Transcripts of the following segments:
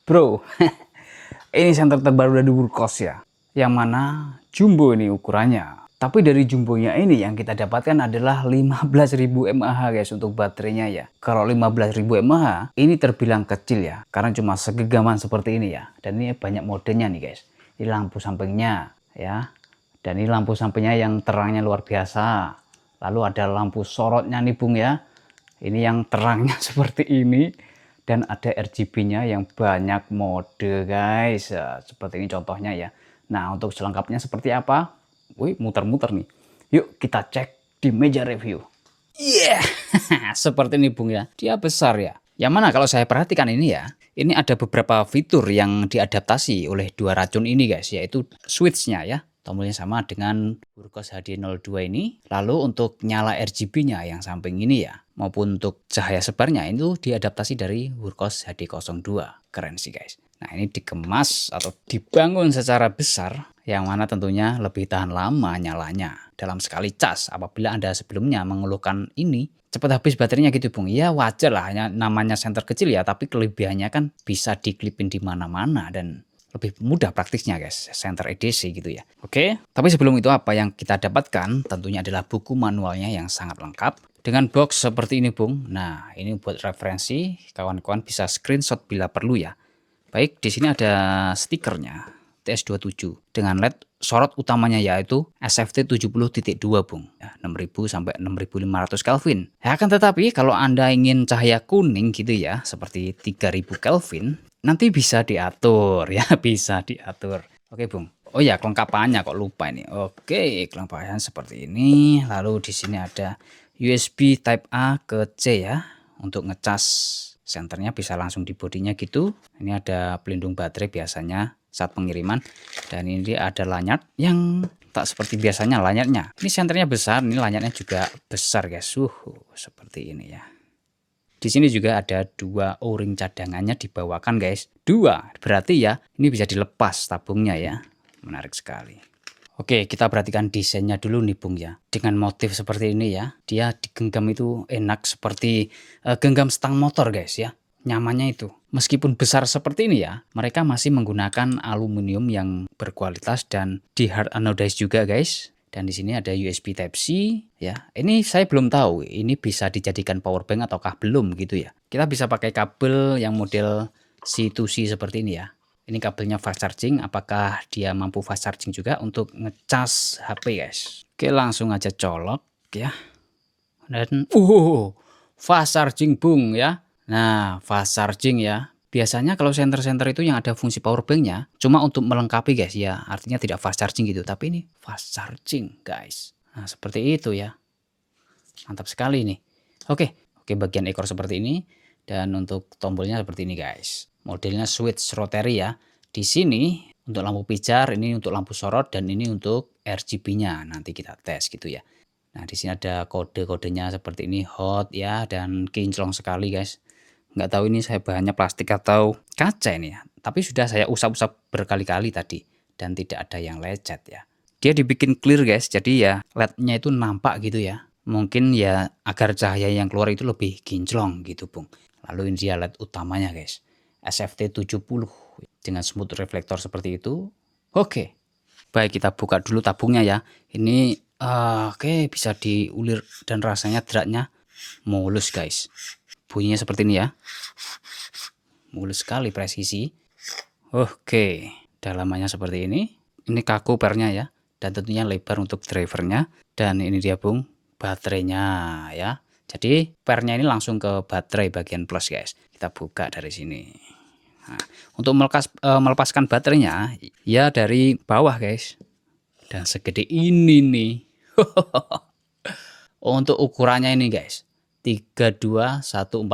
Bro, ini senter terbaru dari Wurkos ya. Yang mana jumbo ini ukurannya. Tapi dari jumbonya ini yang kita dapatkan adalah 15.000 mAh guys untuk baterainya ya. Kalau 15.000 mAh ini terbilang kecil ya. Karena cuma segegaman seperti ini ya. Dan ini banyak modenya nih guys. Ini lampu sampingnya ya. Dan ini lampu sampingnya yang terangnya luar biasa. Lalu ada lampu sorotnya nih Bung ya. Ini yang terangnya seperti ini. Dan ada RGB-nya yang banyak mode guys ya, seperti ini contohnya ya. Nah untuk selengkapnya seperti apa? Wih muter-muter nih. Yuk kita cek di meja review. Iya yeah. Seperti ini Bung ya. Dia besar ya. Yang mana kalau saya perhatikan ini ya, ini ada beberapa fitur yang diadaptasi oleh dua racun ini guys, yaitu switch-nya ya. Tombolnya sama dengan Wurkos HD02 ini. Lalu untuk nyala RGB-nya yang samping ini ya, maupun untuk cahaya sebarnya itu diadaptasi dari Wurkos HD02. Keren sih guys. Nah ini dikemas atau dibangun secara besar, yang mana tentunya lebih tahan lama nyalanya dalam sekali cas. Apabila Anda sebelumnya mengeluhkan ini cepat habis baterainya gitu Bung, ya wajar lah, namanya senter kecil ya, tapi kelebihannya kan bisa diklipin di mana-mana dan lebih mudah praktisnya guys, senter EDC gitu ya. Oke, tapi sebelum itu apa yang kita dapatkan tentunya adalah buku manualnya yang sangat lengkap dengan box seperti ini Bung. Nah ini buat referensi, kawan-kawan bisa screenshot bila perlu ya. Baik, di sini ada stikernya TS27 dengan LED sorot utamanya yaitu SFT 70.2 Bung ya, 6000 sampai 6500 Kelvin. Ya, akan tetapi kalau Anda ingin cahaya kuning gitu ya seperti 3000 Kelvin nanti bisa diatur ya, bisa diatur. Oke Bung. Oh ya, kelengkapannya kok lupa ini. Oke, kelengkapannya seperti ini. Lalu di sini ada USB Type A ke C ya untuk ngecas senternya, bisa langsung di bodinya gitu. Ini ada pelindung baterai biasanya saat pengiriman, dan ini ada lanyard yang tak seperti biasanya lanyardnya. Ini senternya besar, ini lanyardnya juga besar guys. Seperti ini ya. Di sini juga ada dua o-ring cadangannya dibawakan guys. Dua, berarti ya ini bisa dilepas tabungnya ya. Menarik sekali. Oke, kita perhatikan desainnya dulu nih Bung ya. Dengan motif seperti ini ya, dia digenggam itu enak seperti genggam stang motor guys ya. Nyamannya itu. Meskipun besar seperti ini ya, mereka masih menggunakan aluminium yang berkualitas dan di hard anodized juga guys. Dan di sini ada USB Type C ya. Ini saya belum tahu ini bisa dijadikan power bank ataukah belum gitu ya. Kita bisa pakai kabel yang model C2C seperti ini ya. Ini kabelnya fast charging, apakah dia mampu fast charging juga untuk ngecas HP guys. Oke, langsung aja colok ya. Dan fast charging Bung ya. Nah, fast charging ya. Biasanya kalau senter-senter itu yang ada fungsi power banknya cuma untuk melengkapi guys ya, artinya tidak fast charging gitu, tapi ini fast charging guys. Nah seperti itu ya, mantap sekali nih. Oke, bagian ekor seperti ini, dan untuk tombolnya seperti ini guys. Modelnya switch rotary ya. Di sini untuk lampu pijar, ini untuk lampu sorot, dan ini untuk RGB-nya. Nanti kita tes gitu ya. Nah di sini ada kode-kodenya seperti ini, hot ya, dan kinclong sekali guys. Nggak tahu ini saya bahannya plastik atau kaca ini ya, tapi sudah saya usap-usap berkali-kali tadi dan tidak ada yang lecet ya. Dia dibikin clear guys, jadi ya LED-nya itu nampak gitu ya. Mungkin ya agar cahaya yang keluar itu lebih kinclong gitu Bung. Lalu ini dia LED utamanya guys, SFT 70 dengan smooth reflektor seperti itu. Oke, baik kita buka dulu tabungnya ya. Ini oke, bisa diulir dan rasanya dratnya mulus guys. Bunyinya seperti ini ya, mulus sekali, presisi. Oke, dalamannya seperti ini. Ini kaku pernya ya, dan tentunya lebar untuk drivernya. Dan ini dia Bung, baterainya ya. Jadi pernya ini langsung ke baterai bagian plus guys. Kita buka dari sini. Nah, untuk melepaskan baterainya ya dari bawah guys. Dan segede ini nih. Untuk ukurannya ini guys, 32140.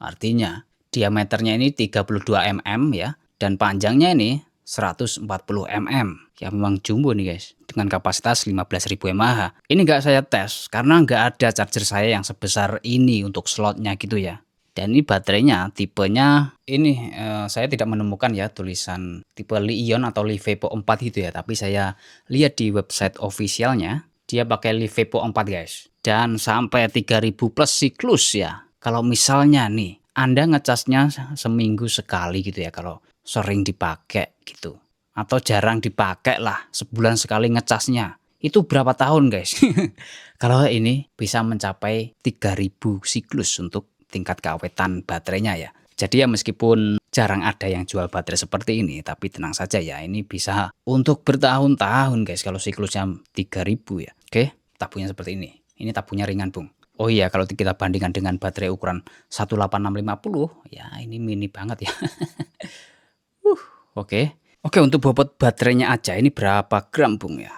Artinya diameternya ini 32 mm ya, dan panjangnya ini 140 mm. Ya memang jumbo nih guys, dengan kapasitas 15.000 mAh. Ini nggak saya tes karena nggak ada charger saya yang sebesar ini untuk slotnya gitu ya. Dan ini baterainya tipenya ini saya tidak menemukan ya tulisan tipe Li-ion atau Li-Vepo 4 gitu ya, tapi saya lihat di website officialnya dia pakai Li-Vepo 4 guys, dan sampai 3000 plus siklus ya. Kalau misalnya nih Anda ngecasnya seminggu sekali gitu ya kalau sering dipakai gitu. Atau jarang dipakai lah, sebulan sekali ngecasnya. Itu berapa tahun guys? Kalau ini bisa mencapai 3.000 siklus untuk tingkat keawetan baterainya ya. Jadi ya meskipun jarang ada yang jual baterai seperti ini, tapi tenang saja ya, ini bisa untuk bertahun-tahun guys kalau siklusnya 3.000 ya. Oke, tabungnya seperti ini. Ini tabungnya ringan bung. Oh iya, kalau kita bandingkan dengan baterai ukuran 18650, ya ini mini banget ya. Oke. Oke, untuk bobot baterainya aja ini berapa gram bung ya?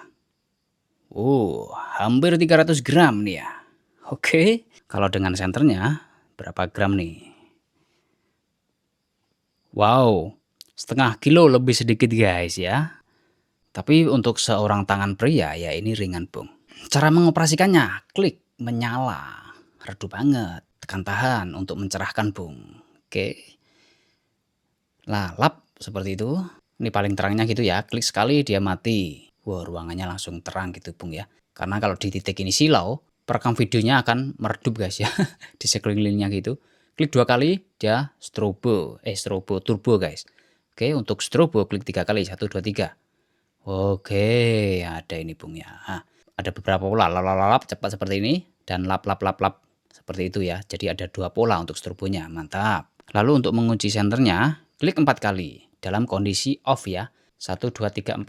Oh, hampir 300 gram nih ya. Oke, kalau dengan senternya berapa gram nih? Wow, setengah kilo lebih sedikit guys ya. Tapi untuk seorang tangan pria ya ini ringan bung. Cara mengoperasikannya, klik, menyala, redup banget, tekan tahan untuk mencerahkan bung. Oke, nah lap seperti itu. Ini paling terangnya gitu ya, klik sekali dia mati. Wah, ruangannya langsung terang gitu bung ya. Karena kalau di titik ini silau, perekam videonya akan meredup guys ya. Di sekelilingnya gitu. Klik 2 kali dia strobo turbo guys. Oke, untuk strobo klik 3 kali, 1 2 3. Oke, ada ini bung ya. Nah, ada beberapa pola, lap cepat seperti ini dan lap seperti itu ya. Jadi ada 2 pola untuk strobonya, mantap. Lalu untuk mengunci senternya, klik 4 kali dalam kondisi off ya. 1 2 3 4.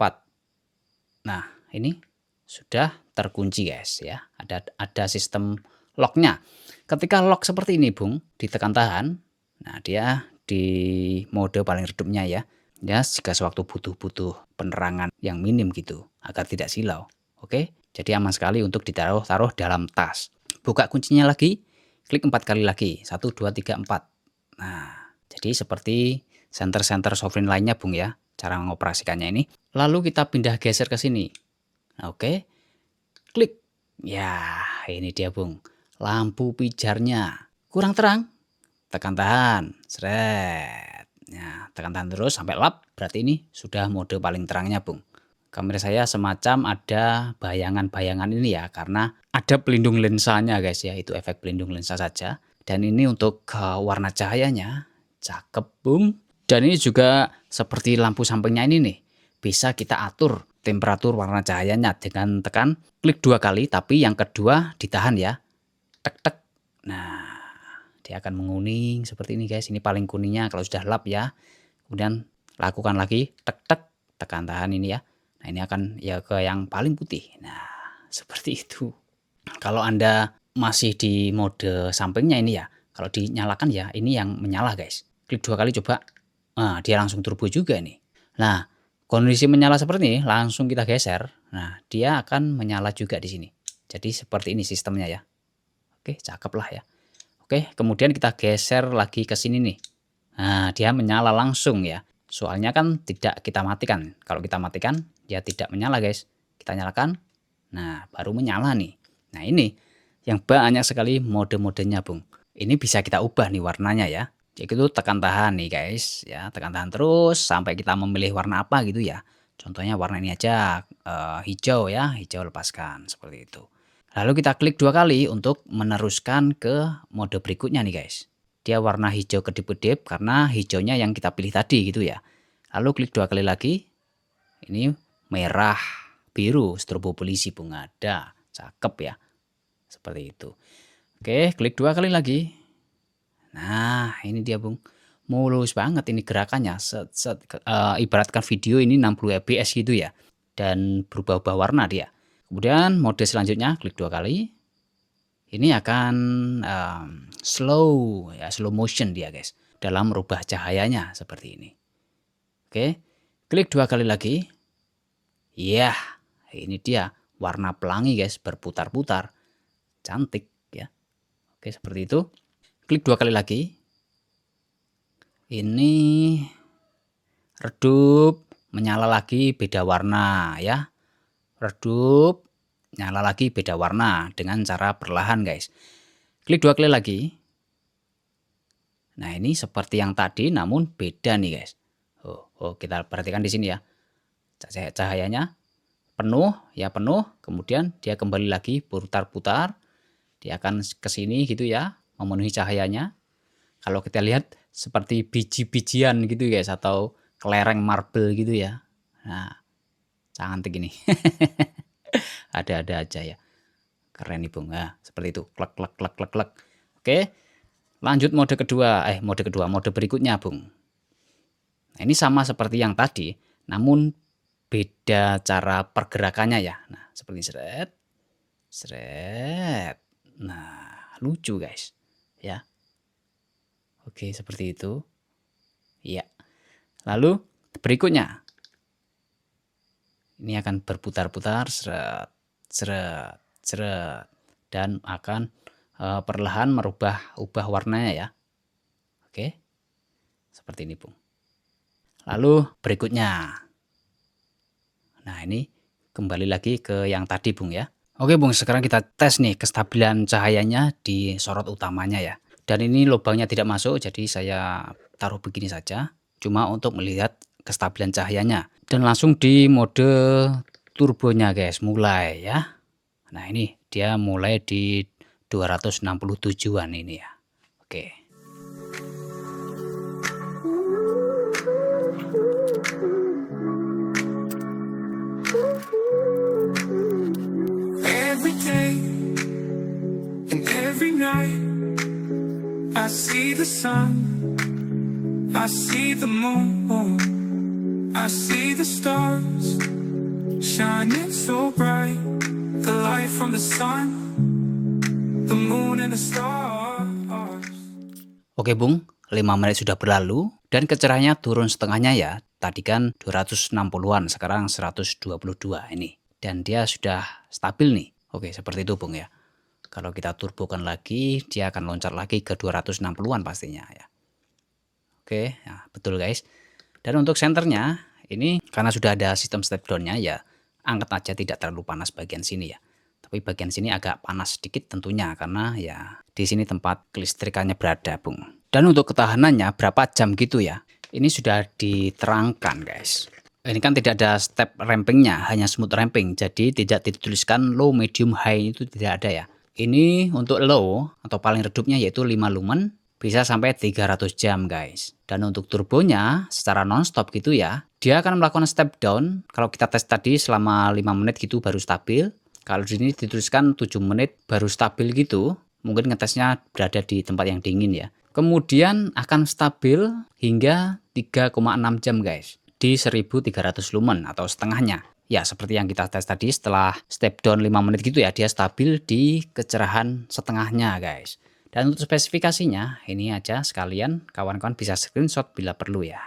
Nah, ini sudah terkunci guys ya. Ada sistem locknya. Ketika lock seperti ini bung, ditekan tahan. Nah, dia di mode paling redupnya ya. Ya, jika sewaktu butuh penerangan yang minim gitu agar tidak silau. Oke, jadi aman sekali untuk ditaruh dalam tas. Buka kuncinya lagi, klik 4 kali lagi. 1 2 3 4. Nah, jadi seperti senter-senter sovereign lainnya bung ya, cara mengoperasikannya ini. Lalu kita pindah geser ke sini. Nah, oke, klik. Ya, ini dia bung, lampu pijarnya kurang terang, tekan tahan, seret. Nah, tekan tahan terus sampai lap, berarti ini sudah mode paling terangnya bung. Kamera saya semacam ada bayangan-bayangan ini ya, karena ada pelindung lensanya guys ya, itu efek pelindung lensa saja. Dan ini untuk warna cahayanya, cakep bung. Dan ini juga seperti lampu sampingnya ini nih, bisa kita atur temperatur warna cahayanya dengan tekan klik 2 kali, tapi yang kedua ditahan ya, tek. Nah, dia akan menguning seperti ini guys. Ini paling kuningnya kalau sudah lap ya. Kemudian lakukan lagi, tekan tahan ini ya. Nah, ini akan ya ke yang paling putih. Nah, seperti itu. Kalau Anda masih di mode sampingnya ini ya, kalau dinyalakan ya ini yang menyala guys. Klik 2 kali coba. Nah, dia langsung turbo juga nih. Nah, kondisi menyala seperti ini langsung kita geser. Nah, dia akan menyala juga di sini. Jadi seperti ini sistemnya ya. Oke, cakep lah ya. Oke, kemudian kita geser lagi ke sini nih. Nah, dia menyala langsung ya. Soalnya kan tidak kita matikan. Kalau kita matikan, dia tidak menyala guys. Kita nyalakan, nah baru menyala nih. Nah ini, yang banyak sekali mode-modenya bung. Ini bisa kita ubah nih warnanya ya. Jadi itu tekan tahan nih guys. Ya, tekan tahan terus sampai kita memilih warna apa gitu ya. Contohnya warna ini aja, hijau ya. Hijau lepaskan, seperti itu. Lalu kita klik 2 kali untuk meneruskan ke mode berikutnya nih guys. Dia warna hijau kedip-kedip karena hijaunya yang kita pilih tadi gitu ya. Lalu klik 2 kali lagi. Ini merah biru strobo polisi bunga ada. Cakep ya. Seperti itu. Oke, klik 2 kali lagi. Nah, ini dia bung. Mulus banget ini gerakannya. Ibaratkan video ini 60 fps gitu ya. Dan berubah-ubah warna dia. Kemudian mode selanjutnya klik 2 kali. Ini akan slow motion dia guys. Dalam merubah cahayanya seperti ini. Oke, klik 2 kali lagi. Ya, ini dia warna pelangi guys, berputar-putar. Cantik ya. Oke, seperti itu. Klik 2 kali lagi. Ini redup, menyala lagi beda warna ya. Redup, nyala lagi beda warna dengan cara perlahan guys. Klik 2 kali lagi. Nah, ini seperti yang tadi namun beda nih guys. Oh, kita perhatikan di sini ya. Cahayanya penuh, kemudian dia kembali lagi putar-putar. Dia akan ke sini gitu ya, memenuhi cahayanya. Kalau kita lihat seperti biji-bijian gitu guys, atau kelereng marble gitu ya. Nah, cantik ini. Ada-ada aja ya. Keren nih Bung. Nah, seperti itu. Klek klek klek klek klek. Oke. Lanjut mode mode berikutnya Bung. Nah, ini sama seperti yang tadi, namun beda cara pergerakannya ya. Nah, seperti seret. Seret. Nah, lucu guys. Ya. Oke, seperti itu. Iya. Lalu berikutnya. Ini akan berputar-putar seret, seret, seret, dan akan perlahan ubah warnanya ya. Oke. Seperti ini, Bung. Lalu berikutnya. Nah, ini kembali lagi ke yang tadi, Bung ya. Oke, Bung, sekarang kita tes nih kestabilan cahayanya di sorot utamanya ya. Dan ini lubangnya tidak masuk, jadi saya taruh begini saja. Cuma untuk melihat kestabilan cahayanya. Dan langsung di mode turbonya guys, mulai ya. Nah, ini dia mulai di 267-an ini ya. Oke. Every day and every night I see the sun, I see the moon, I see the stars shining so bright. The light from the sun, the moon and the stars. Oke Bung, 5 menit sudah berlalu dan kecerahannya turun setengahnya ya. Tadi kan 260-an, sekarang 122 ini. Dan dia sudah stabil nih. Oke, seperti itu Bung ya. Kalau kita turbokan lagi, dia akan loncat lagi ke 260-an pastinya ya. Oke, nah, betul guys. Dan untuk senternya, ini karena sudah ada sistem step down-nya ya, angkat aja, tidak terlalu panas bagian sini ya. Tapi bagian sini agak panas sedikit tentunya, karena ya di sini tempat kelistrikannya berada Bung. Dan untuk ketahanannya berapa jam gitu ya, ini sudah diterangkan guys. Ini kan tidak ada step rampingnya, hanya smooth ramping. Jadi tidak dituliskan low, medium, high, itu tidak ada ya. Ini untuk low atau paling redupnya yaitu 5 lumen, bisa sampai 300 jam guys. Dan untuk turbonya secara non-stop gitu ya, dia akan melakukan step down. Kalau kita tes tadi selama 5 menit gitu baru stabil. Kalau di sini dituliskan 7 menit baru stabil gitu, mungkin ngetesnya berada di tempat yang dingin ya. Kemudian akan stabil hingga 3,6 jam guys, di 1300 lumen atau setengahnya. Ya seperti yang kita tes tadi, setelah step down 5 menit gitu ya, dia stabil di kecerahan setengahnya guys. Dan untuk spesifikasinya, ini aja sekalian kawan-kawan bisa screenshot bila perlu ya.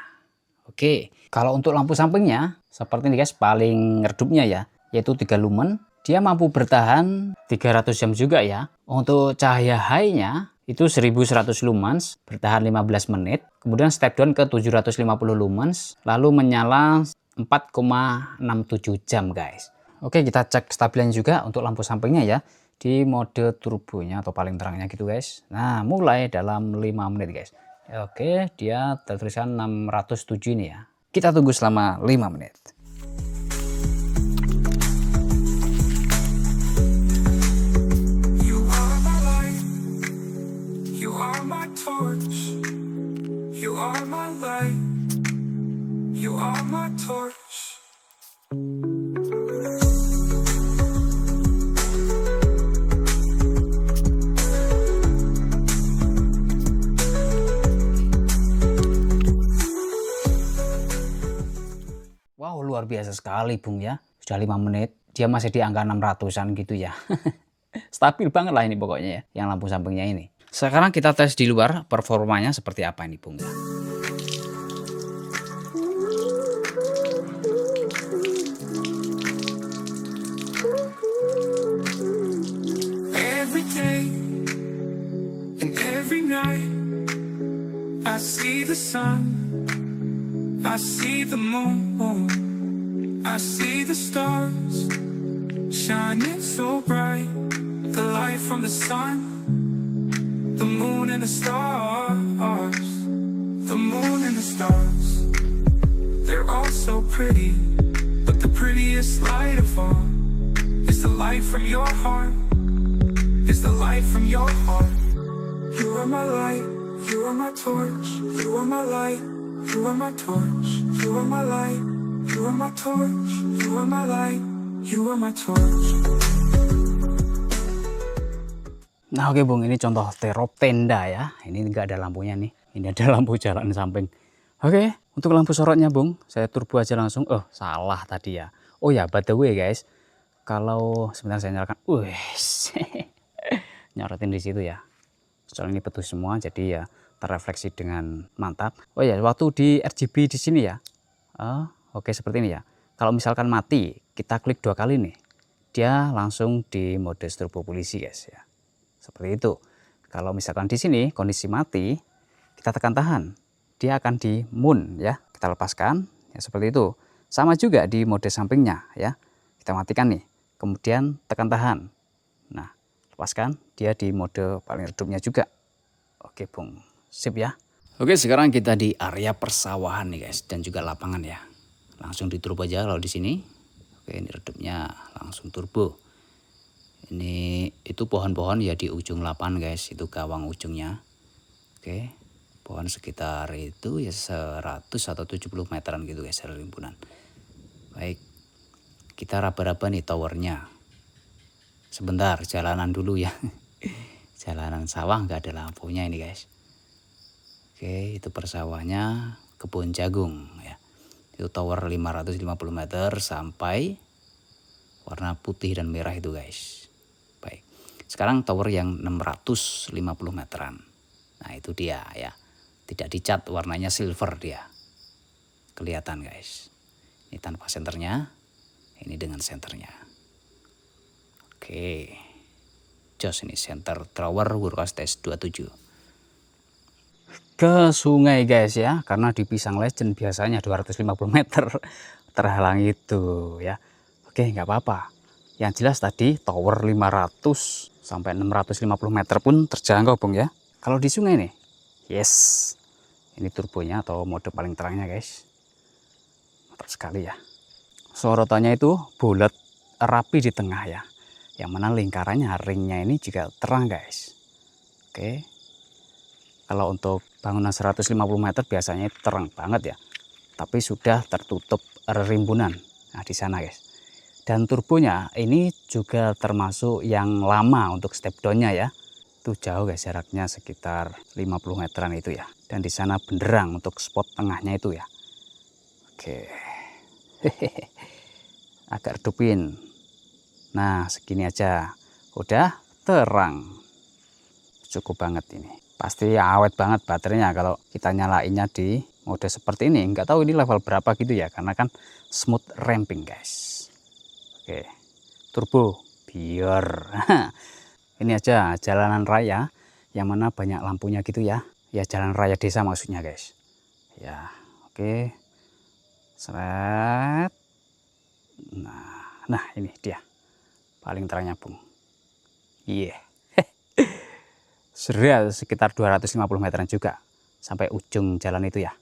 Oke, kalau untuk lampu sampingnya, seperti ini guys, paling redupnya ya, yaitu 3 lumen. Dia mampu bertahan 300 jam juga ya. Untuk cahaya high-nya, itu 1100 lumens, bertahan 15 menit. Kemudian step down ke 750 lumens, lalu menyala 4,67 jam guys. Oke, kita cek stabilannya juga untuk lampu sampingnya ya, di mode turbonya atau paling terangnya gitu guys. Nah, mulai dalam 5 menit guys. Oke, dia tertuliskan 607 ini ya. Kita tunggu selama 5 menit. You are my light, you are my torch, you are my light, you are my torch. Wow, luar biasa sekali Bung ya. Sudah 5 menit, dia masih di angka 600-an gitu ya. Stabil banget lah ini pokoknya ya, yang lampu sampingnya ini. Sekarang kita tes di luar, performanya seperti apa ini Bung ya. Every day and every night I see the sun, I see the moon, I see the stars shining so bright. The light from the sun, the moon and the stars, the moon and the stars. They're all so pretty, but the prettiest light of all is the light from your heart, is the light from your heart. You are my light, You are my torch, you are my light. You are my torch, you are my light. You are my torch, you are my light. You are my torch. Nah oke Bung, ini contoh terop tenda ya. Ini enggak ada lampunya nih. Ini ada lampu jalan samping. Oke, untuk lampu sorotnya Bung, saya turbo aja langsung. Oh salah tadi ya. Oh ya, by the way guys, kalau sebentar saya nyalakan. Nyorotin di situ ya. Soalnya ini petus semua, jadi ya terrefleksi dengan mantap. Oh ya, waktu di RGB di sini ya. Oke, seperti ini ya. Kalau misalkan mati, kita klik 2 kali nih. Dia langsung di mode turbo polisi guys ya. Seperti itu. Kalau misalkan di sini kondisi mati, kita tekan tahan. Dia akan di moon ya. Kita lepaskan ya seperti itu. Sama juga di mode sampingnya ya. Kita matikan nih. Kemudian tekan tahan. Nah, lepaskan, dia di mode paling redupnya juga. Oke, Bung. Sip ya. Oke, sekarang kita di area persawahan nih guys, dan juga lapangan ya. Langsung di turbo aja kalau di sini. Oke, ini redupnya langsung turbo. Ini itu pohon-pohon ya di ujung lapangan guys, itu gawang ujungnya. Oke. Pohon sekitar itu ya 100 atau 70 meteran gitu guys dari rimbunan. Baik. Kita raba-raba nih towernya. Sebentar, jalanan dulu ya. Jalanan sawah nggak ada lampunya ini guys. Oke, itu persawahnya, kebun jagung ya. Itu tower 550 meter sampai warna putih dan merah itu guys. Baik. Sekarang tower yang 650 meteran. Nah, itu dia ya. Tidak dicat, warnanya silver dia. Kelihatan guys. Ini tanpa senternya, ini dengan senternya. Oke. Jos ini center tower Wurkos Tes 27. Ke sungai guys ya, karena di Pisang Legend biasanya 250 meter terhalang itu ya. Oke, nggak apa-apa. Yang jelas tadi tower 500 sampai 650 meter pun terjangkau Bung ya. Kalau di sungai nih, yes, ini turbonya atau mode paling terangnya guys. Mantap sekali ya. Sorotannya itu bulat rapi di tengah ya. Yang mana lingkarannya, ringnya ini juga terang guys. Oke. Kalau untuk bangunan 150 meter biasanya itu terang banget ya. Tapi sudah tertutup rimbunan. Nah di sana guys. Dan turbonya ini juga termasuk yang lama untuk step down-nya ya. Itu jauh guys, jaraknya sekitar 50 meteran itu ya. Dan di sana benderang untuk spot tengahnya itu ya. Oke. Agak redupin. Nah segini aja. Udah terang. Cukup banget ini. Pasti awet banget baterainya kalau kita nyalainnya di mode seperti ini. Nggak tahu ini level berapa gitu ya, karena kan smooth ramping guys. Oke, turbo biar. Ini aja jalanan raya yang mana banyak lampunya gitu ya. Ya jalan raya desa maksudnya guys. Ya oke. Seret. Nah ini dia paling terangnya Bung. Iya. Yeah. Sekitar 250 meteran juga sampai ujung jalan itu ya.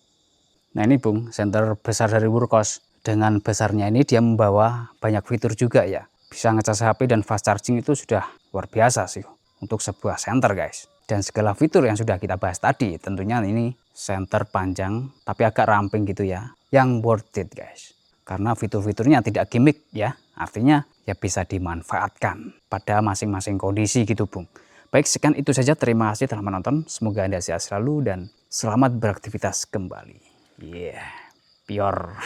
Nah ini Bung, senter besar dari Wurkos. Dengan besarnya ini dia membawa banyak fitur juga ya. Bisa ngecas HP dan fast charging itu sudah luar biasa sih untuk sebuah senter guys. Dan segala fitur yang sudah kita bahas tadi, tentunya ini senter panjang tapi agak ramping gitu ya. Yang worth it guys. Karena fitur-fiturnya tidak gimmick ya. Artinya ya bisa dimanfaatkan pada masing-masing kondisi gitu Bung. Baik, sekian itu saja. Terima kasih telah menonton. Semoga Anda sehat selalu dan selamat beraktivitas kembali. Yeah, pure.